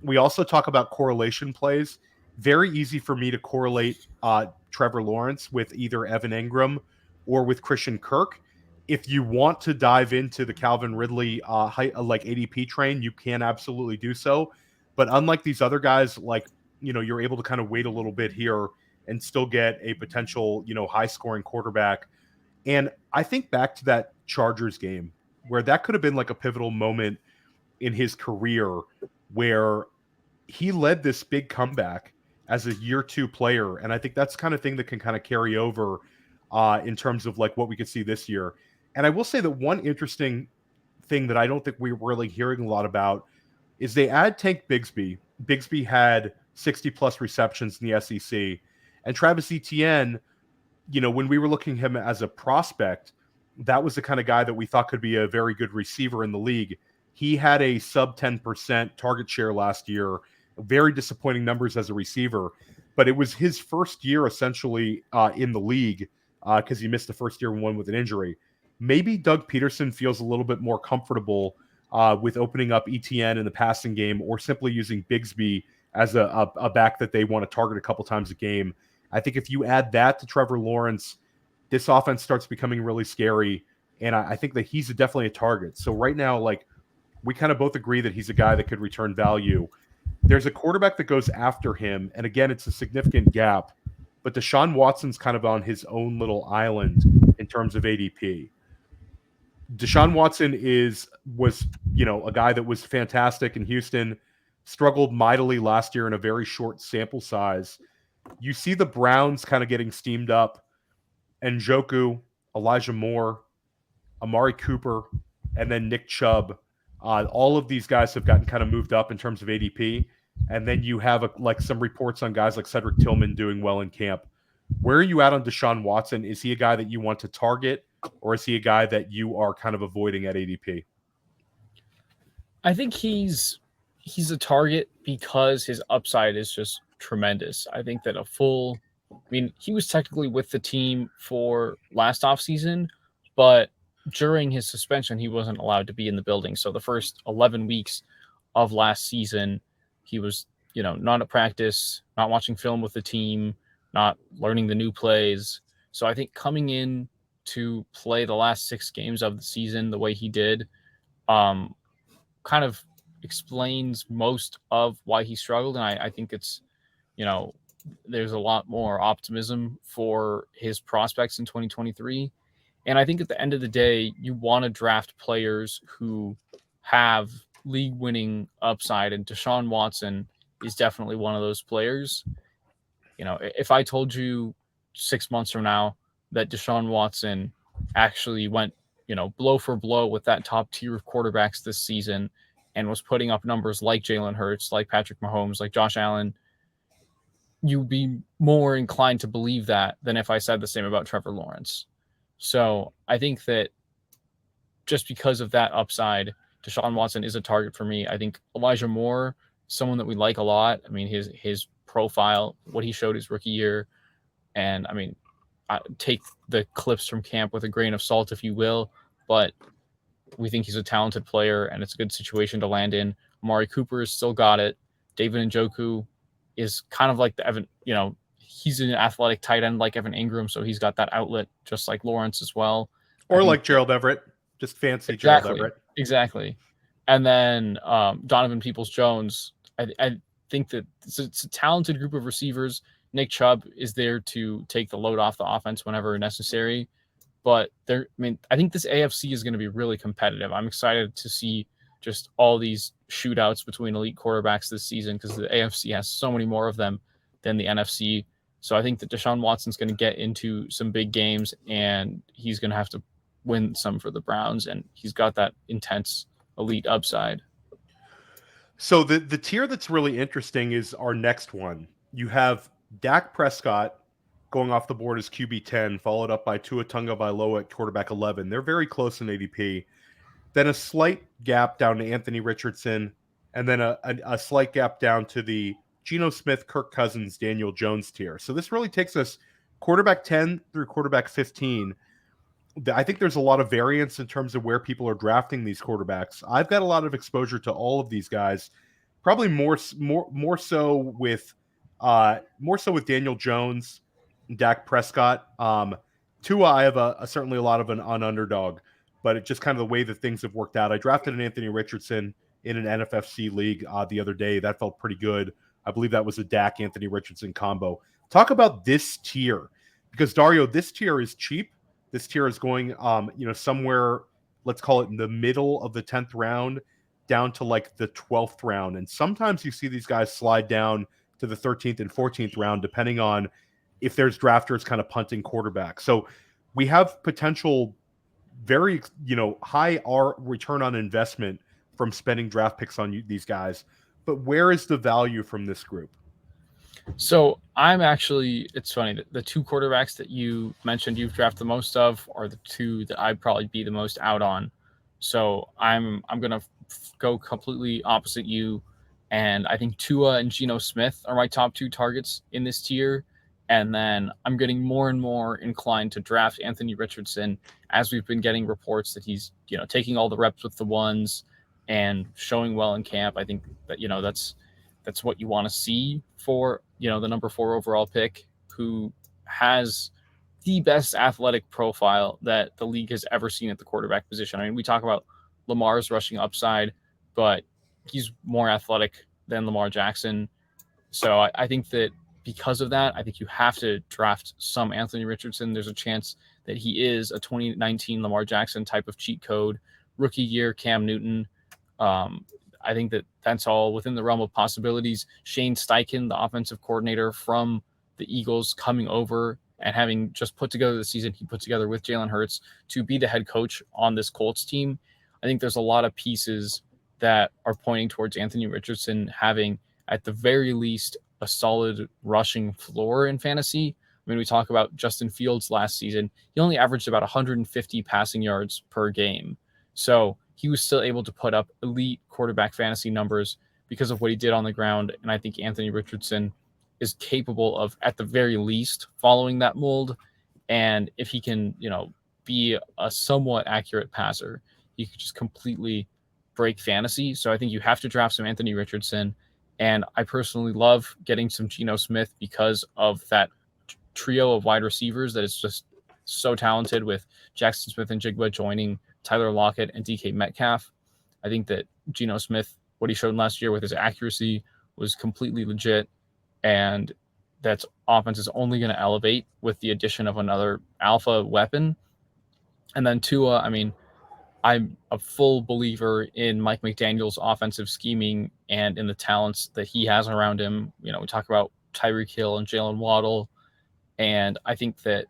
Speaker 1: We also talk about correlation plays. Very easy for me to correlate Trevor Lawrence with either Evan Engram or with Christian Kirk. If you want to dive into the Calvin Ridley ADP train, you can absolutely do so. But unlike these other guys, you're able to kind of wait a little bit here and still get a potential, high scoring quarterback. And I think back to that Chargers game where that could have been like a pivotal moment in his career where he led this big comeback as a year 2 player. And I think that's the kind of thing that can kind of carry over in terms of like what we could see this year. And I will say that one interesting thing that I don't think we're really hearing a lot about is they add Tank Bigsby. Bigsby had 60 plus receptions in the SEC, and Travis Etienne, when we were looking at him as a prospect, that was the kind of guy that we thought could be a very good receiver in the league. He had a sub 10% target share last year, very disappointing numbers as a receiver, but it was his first year essentially in the league because he missed the first year and one with an injury. Maybe Doug Peterson feels a little bit more comfortable with opening up ETN in the passing game or simply using Bigsby as a back that they want to target a couple times a game. I think if you add that to Trevor Lawrence, this offense starts becoming really scary, and I think that he's definitely a target. So right now, like, we kind of both agree that he's a guy that could return value. There's a quarterback that goes after him, and again, it's a significant gap, but Deshaun Watson's kind of on his own little island in terms of ADP. Deshaun Watson was a guy that was fantastic in Houston, struggled mightily last year in a very short sample size. You see the Browns kind of getting steamed up, and Njoku, Elijah Moore, Amari Cooper, and then Nick Chubb. All of these guys have gotten kind of moved up in terms of ADP. And then you have some reports on guys like Cedric Tillman doing well in camp. Where are you at on Deshaun Watson? Is he a guy that you want to target, or is he a guy that you are kind of avoiding at ADP?
Speaker 2: I think he's a target because his upside is just tremendous. I think that he was technically with the team for last offseason, but during his suspension, he wasn't allowed to be in the building. So the first 11 weeks of last season, he was, not at practice, not watching film with the team, not learning the new plays. So I think coming in to play the last 6 games of the season the way he did, kind of explains most of why he struggled. And I think it's, there's a lot more optimism for his prospects in 2023. And I think at the end of the day, you want to draft players who have league-winning upside, and Deshaun Watson is definitely one of those players. If I told you 6 months from now that Deshaun Watson actually went, blow for blow with that top tier of quarterbacks this season and was putting up numbers like Jalen Hurts, like Patrick Mahomes, like Josh Allen, you'd be more inclined to believe that than if I said the same about Trevor Lawrence. So I think that just because of that upside, Deshaun Watson is a target for me. I think Elijah Moore, someone that we like a lot. I mean, his profile, what he showed his rookie year, and I mean, take the clips from camp with a grain of salt, if you will, but we think he's a talented player, and it's a good situation to land in. Amari Cooper has still got it. David Njoku is kind of like the Evan, he's an athletic tight end like Evan Ingram, so he's got that outlet just like Lawrence as well.
Speaker 1: Or like Gerald Everett, just fancy Gerald Everett.
Speaker 2: Exactly. And then Donovan Peoples-Jones, I think that it's a talented group of receivers. Nick Chubb is there to take the load off the offense whenever necessary. But I think this AFC is going to be really competitive. I'm excited to see just all these shootouts between elite quarterbacks this season because the AFC has so many more of them than the NFC. So I think that Deshaun Watson's going to get into some big games, and he's going to have to win some for the Browns, and he's got that intense elite upside.
Speaker 1: So the tier that's really interesting is our next one. You have Dak Prescott going off the board as QB 10, followed up by Tua Tagovailoa at quarterback 11. They're very close in ADP. Then a slight gap down to Anthony Richardson, and then a slight gap down to the Geno Smith, Kirk Cousins, Daniel Jones tier. So this really takes us quarterback 10 through quarterback 15. I think there's a lot of variance in terms of where people are drafting these quarterbacks. I've got a lot of exposure to all of these guys, probably more so with Daniel Jones, Dak Prescott. Tua, I have certainly a lot of an underdog, but it's just kind of the way that things have worked out. I drafted an Anthony Richardson in an NFFC league the other day. That felt pretty good. I believe that was a Dak Anthony Richardson combo. Talk about this tier, because Dario, this tier is cheap. This tier is going, somewhere, let's call it in the middle of the 10th round down to like the 12th round. And sometimes you see these guys slide down to the 13th and 14th round, depending on if there's drafters kind of punting quarterback. So we have potential very, high return on investment from spending draft picks on these guys. But where is the value from this group?
Speaker 2: So it's funny, the two quarterbacks that you mentioned you've drafted the most of are the two that I'd probably be the most out on. So I'm going to go completely opposite you. And I think Tua and Geno Smith are my top two targets in this tier. And then I'm getting more and more inclined to draft Anthony Richardson as we've been getting reports that he's, taking all the reps with the ones and showing well in camp. I think that, that's what you want to see for, the number 4 overall pick, who has the best athletic profile that the league has ever seen at the quarterback position. I mean, we talk about Lamar's rushing upside, but he's more athletic than Lamar Jackson. So I think that because of that, I think you have to draft some Anthony Richardson. There's a chance that he is a 2019 Lamar Jackson type of cheat code, rookie year Cam Newton. I think that that's all within the realm of possibilities. Shane Steichen, the offensive coordinator from the Eagles, coming over and having just put together the season he put together with Jalen Hurts to be the head coach on this Colts team. I think there's a lot of pieces that are pointing towards Anthony Richardson having, at the very least, a solid rushing floor in fantasy. I mean, we talk about Justin Fields last season. He only averaged about 150 passing yards per game. So he was still able to put up elite quarterback fantasy numbers because of what he did on the ground. And I think Anthony Richardson is capable of, at the very least, following that mold. And if he can, be a somewhat accurate passer, he could just completely break fantasy. So I think you have to draft some Anthony Richardson. And I personally love getting some Geno Smith because of that trio of wide receivers that is just so talented, with Jackson Smith and Jigba joining Tyler Lockett and DK Metcalf. I think that Geno Smith, what he showed last year with his accuracy, was completely legit. And that offense is only going to elevate with the addition of another alpha weapon. And then Tua, I mean, I'm a full believer in Mike McDaniel's offensive scheming and in the talents that he has around him. We talk about Tyreek Hill and Jalen Waddle. And I think that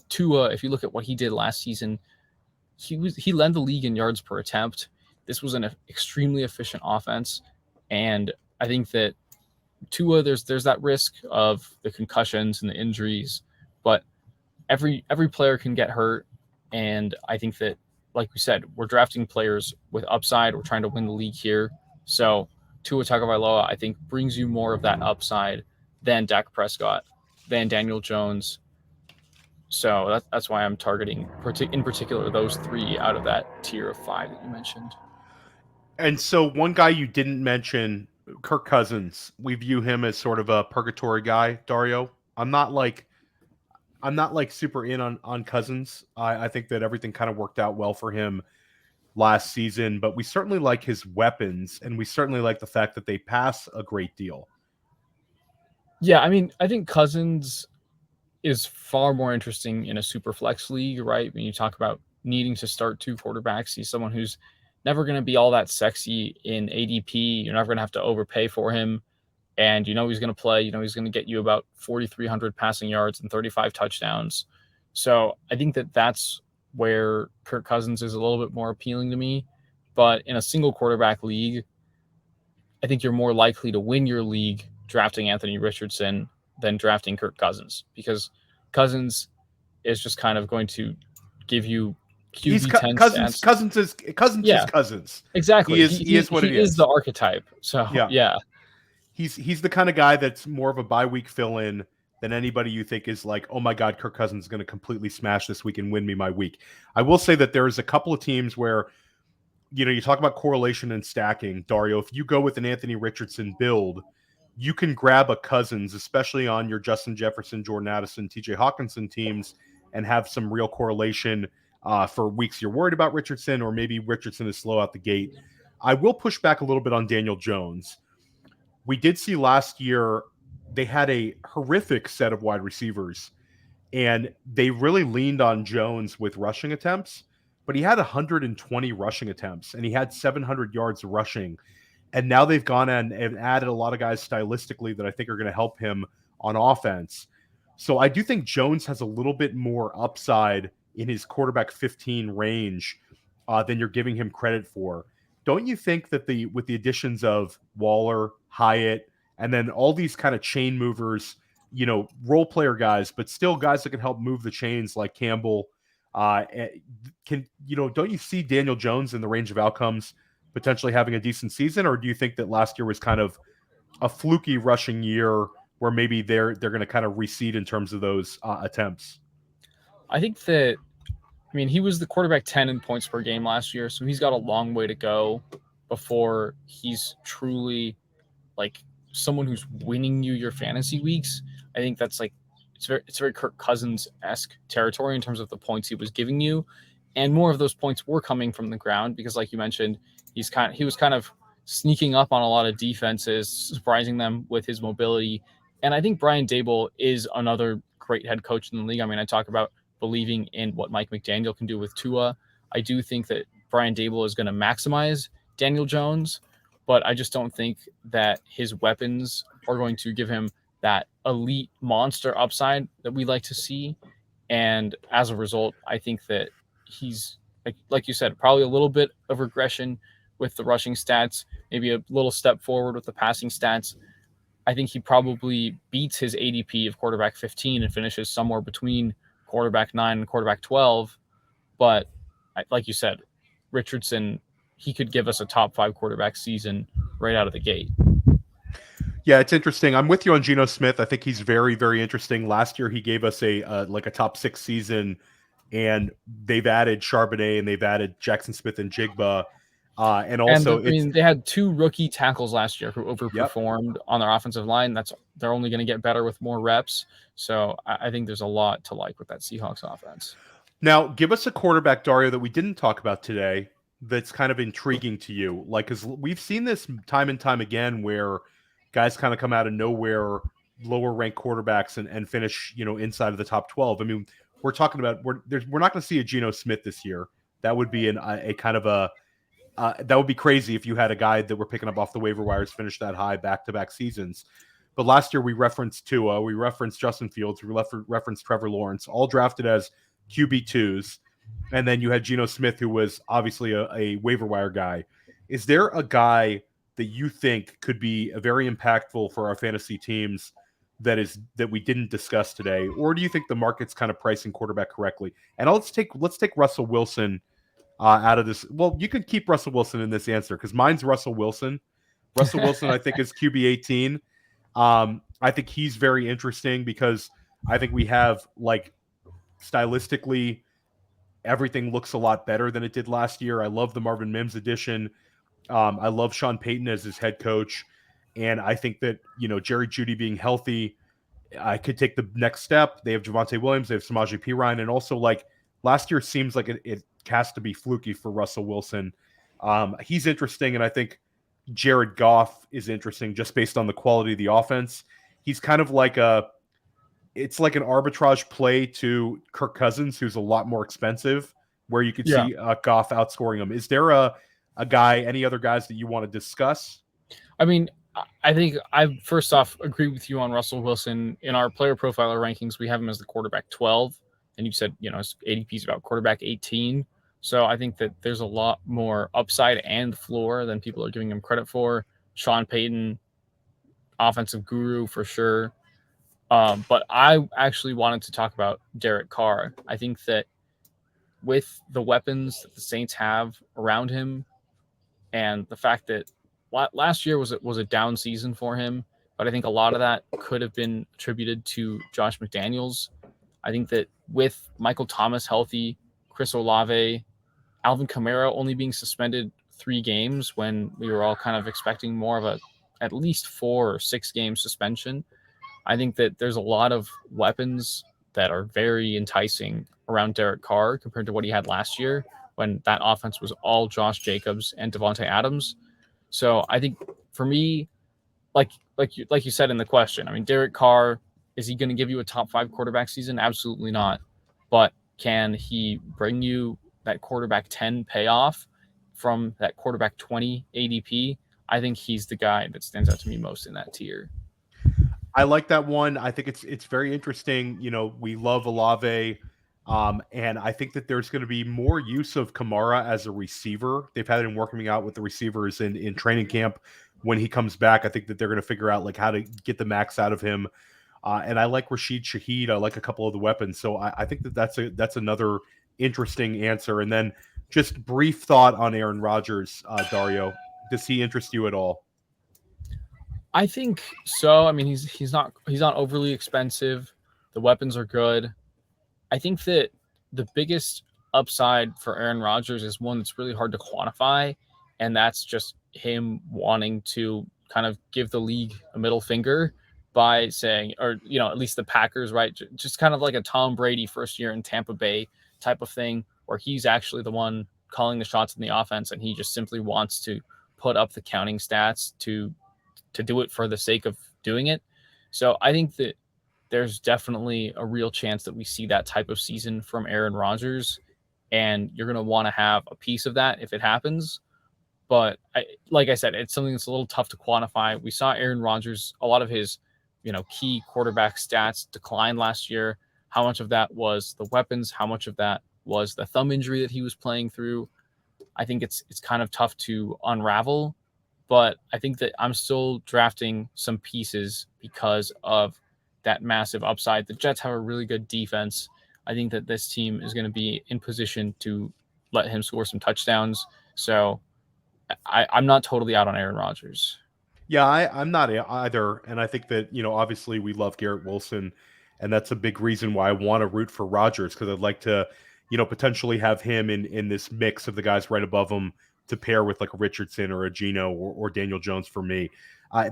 Speaker 2: Tua, if you look at what he did last season, he led the league in yards per attempt. This was an extremely efficient offense. And I think that Tua, there's that risk of the concussions and the injuries, but every player can get hurt. And I think that, like we said, we're drafting players with upside. We're trying to win the league here. So Tua Tagovailoa, I think, brings you more of that upside than Dak Prescott, than Daniel Jones. So that's why I'm targeting, in particular, those 3 out of that tier of 5 that you mentioned. And
Speaker 1: so one guy you didn't mention, Kirk Cousins, we view him as sort of a purgatory guy, Dario. I'm not like super in on Cousins. I think that everything kind of worked out well for him last season, but we certainly like his weapons, and we certainly like the fact that they pass a great deal.
Speaker 2: Yeah, I mean, I think Cousins is far more interesting in a super flex league, right? When you talk about needing to start 2 quarterbacks, he's someone who's never going to be all that sexy in ADP. You're never going to have to overpay for him. And he's going to play, he's going to get you about 4,300 passing yards and 35 touchdowns. So I think that that's where Kirk Cousins is a little bit more appealing to me. But in a single quarterback league, I think you're more likely to win your league drafting Anthony Richardson than drafting Kirk Cousins, because Cousins is just kind of going to give you QB10 stats. Cousins is Cousins. Exactly. He is what he is. He is the archetype. So yeah.
Speaker 1: He's the kind of guy that's more of a bye week fill-in than anybody you think is like, oh my God, Kirk Cousins is going to completely smash this week and win me my week. I will say that there's a couple of teams where, you talk about correlation and stacking, Dario. If you go with an Anthony Richardson build, you can grab a Cousins, especially on your Justin Jefferson, Jordan Addison, TJ Hawkinson teams, and have some real correlation for weeks you're worried about Richardson, or maybe Richardson is slow out the gate. I will push back a little bit on Daniel Jones. we did see last year they had a horrific set of wide receivers, and they really leaned on Jones with rushing attempts, but he had 120 rushing attempts and he had 700 yards rushing. And now they've gone and added a lot of guys stylistically that I think are going to help him on offense. So I do think Jones has a little bit more upside in his quarterback 15 range than you're giving him credit for. Don't you think that with the additions of Waller, Hyatt, and then all these kind of chain movers, role player guys, but still guys that can help move the chains like Campbell, don't you see Daniel Jones in the range of outcomes potentially having a decent season? Or do you think that last year was kind of a fluky rushing year where maybe they're going to kind of recede in terms of those attempts?
Speaker 2: I think that, he was the quarterback 10 in points per game last year, so he's got a long way to go before he's truly like someone who's winning you your fantasy weeks. I think that's like it's very Kirk Cousins-esque territory in terms of the points he was giving you, and more of those points were coming from the ground because, like you mentioned, he was kind of sneaking up on a lot of defenses, surprising them with his mobility. And I think Brian Daboll is another great head coach in the league. I talk about believing in what Mike McDaniel can do with Tua. I do think that Brian Daboll is going to maximize Daniel Jones, but I just don't think that his weapons are going to give him that elite monster upside that we like to see. And as a result, I think that he's, like you said, probably a little bit of regression with the rushing stats, maybe a little step forward with the passing stats. I think he probably beats his ADP of quarterback 15 and finishes somewhere between quarterback 9 and quarterback 12. But like you said, Richardson, he could give us a top 5 quarterback season right out of the gate.
Speaker 1: Yeah, it's interesting. I'm with you on Geno Smith. I think he's very, very interesting. Last year, he gave us a top 6 season, and they've added Charbonnet and they've added Jackson Smith and Jigba. And also,
Speaker 2: they had 2 rookie tackles last year who overperformed on their offensive line. They're only going to get better with more reps. So I think there's a lot to like with that Seahawks offense.
Speaker 1: Now, give us a quarterback, Dario, that we didn't talk about today that's kind of intriguing to you. Like, because we've seen this time and time again where guys kind of come out of nowhere, lower ranked quarterbacks and finish, inside of the top 12. We're talking about we're not going to see a Geno Smith this year. That would be a kind of a that would be crazy if you had a guy that we're picking up off the waiver wires finish that high back-to-back seasons. But last year we referenced Tua, we referenced Justin Fields, we referenced Trevor Lawrence, all drafted as QB2s. And then you had Geno Smith, who was obviously a waiver wire guy. Is there a guy that you think could be very impactful for our fantasy teams that we didn't discuss today? Or do you think the market's kind of pricing quarterback correctly? And let's take Russell Wilson out of this. Well, you could keep Russell Wilson in this answer because mine's Russell Wilson. Russell Wilson, I think, is QB 18. I think he's very interesting because I think we have, like, stylistically, everything looks a lot better than it did last year. I love the Marvin Mims addition. I love Sean Payton as his head coach. And I think that, Jerry Jeudy being healthy, I could take the next step. They have Javonte Williams, they have Samaje Perine, and also, like, last year seems like it has to be fluky for Russell Wilson. He's interesting, and I think Jared Goff is interesting just based on the quality of the offense. He's kind of like it's like an arbitrage play to Kirk Cousins, who's a lot more expensive, where you could see Goff outscoring him. Is there a guy, any other guys that you want to discuss?
Speaker 2: I think I first off agree with you on Russell Wilson. In our player profiler rankings, we have him as the quarterback 12. And you said, his ADP is about quarterback 18. So I think that there's a lot more upside and floor than people are giving him credit for. Sean Payton, offensive guru for sure. But I actually wanted to talk about Derek Carr. I think that with the weapons that the Saints have around him and the fact that last year was a down season for him, but I think a lot of that could have been attributed to Josh McDaniels. I think that with Michael Thomas healthy, Chris Olave, Alvin Kamara only being suspended 3 games when we were all kind of expecting more of at least 4 or 6 game suspension. I think that there's a lot of weapons that are very enticing around Derek Carr compared to what he had last year when that offense was all Josh Jacobs and Devontae Adams. So I think for me, like you said in the question, I mean, Derek Carr, is he going to give you a top 5 quarterback season? Absolutely not. But can he bring you that quarterback 10 payoff from that quarterback 20 ADP? I think he's the guy that stands out to me most in that tier.
Speaker 1: I like that one. I think it's very interesting. You know, we love Olave, and I think that there's going to be more use of Kamara as a receiver. They've had him working out with the receivers in training camp. When he comes back, I think that they're going to figure out like how to get the max out of him. And I like Rashid Shaheed. I like a couple of the weapons. So I think that that's another interesting answer. And then just brief thought on Aaron Rodgers, Dario. Does he interest you at all?
Speaker 2: I think so. I mean, he's not overly expensive. The weapons are good. I think that the biggest upside for Aaron Rodgers is one that's really hard to quantify, and that's just him wanting to kind of give the league a middle finger by saying, or at least the Packers, right? Just kind of like a Tom Brady first year in Tampa Bay type of thing, where he's actually the one calling the shots in the offense, and he just simply wants to put up the counting stats to do it for the sake of doing it. So I think that there's definitely a real chance that we see that type of season from Aaron Rodgers, and you're going to want to have a piece of that if it happens. But like I said, it's something that's a little tough to quantify. We saw Aaron Rodgers, a lot of his, key quarterback stats decline last year. How much of that was the weapons? How much of that was the thumb injury that he was playing through? I think it's kind of tough to unravel, but I think that I'm still drafting some pieces because of that massive upside. The Jets have a really good defense. I think that this team is going to be in position to let him score some touchdowns. So I'm not totally out on Aaron Rodgers.
Speaker 1: Yeah, I'm not either. And I think that, obviously we love Garrett Wilson, and that's a big reason why I want to root for Rodgers, because I'd like to, potentially have him in this mix of the guys right above him to pair with like a Richardson or a Geno or Daniel Jones for me.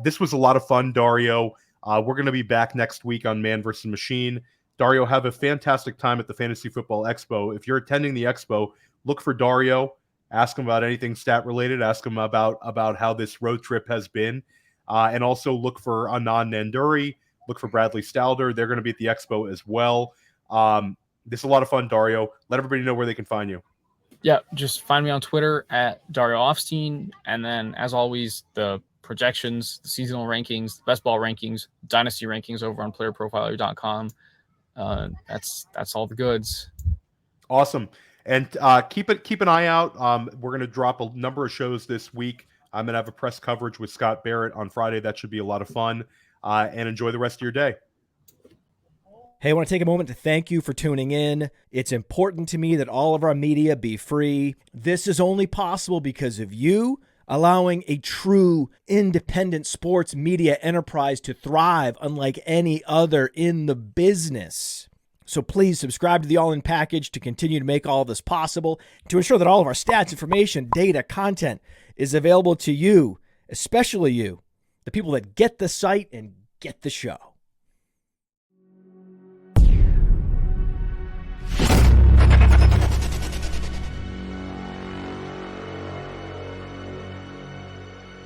Speaker 1: This was a lot of fun, Dario. We're going to be back next week on Man vs. Machine. Dario, have a fantastic time at the Fantasy Football Expo. If you're attending the Expo, look for Dario. Ask him about anything stat related. Ask him about how this road trip has been. And also look for Anand Nanduri. Look for Bradley Stalder. They're going to be at the Expo as well. This is a lot of fun, Dario. Let everybody know where they can find you.
Speaker 2: Yeah, just find me on Twitter at Dario Offstein. And then, as always, the projections, the seasonal rankings, the best ball rankings, dynasty rankings over on playerprofiler.com. That's all the goods.
Speaker 1: Awesome. And keep an eye out. We're going to drop a number of shows this week. I'm going to have a press coverage with Scott Barrett on Friday. That should be a lot of fun. And enjoy the rest of your day.
Speaker 3: Hey, I want to take a moment to thank you for tuning in. It's important to me that all of our media be free. This is only possible because of you allowing a true independent sports media enterprise to thrive unlike any other in the business. So please subscribe to the All In Package to continue to make all of this possible, to ensure that all of our stats, information, data, content is available to you, especially you, the people that get the site and get the show.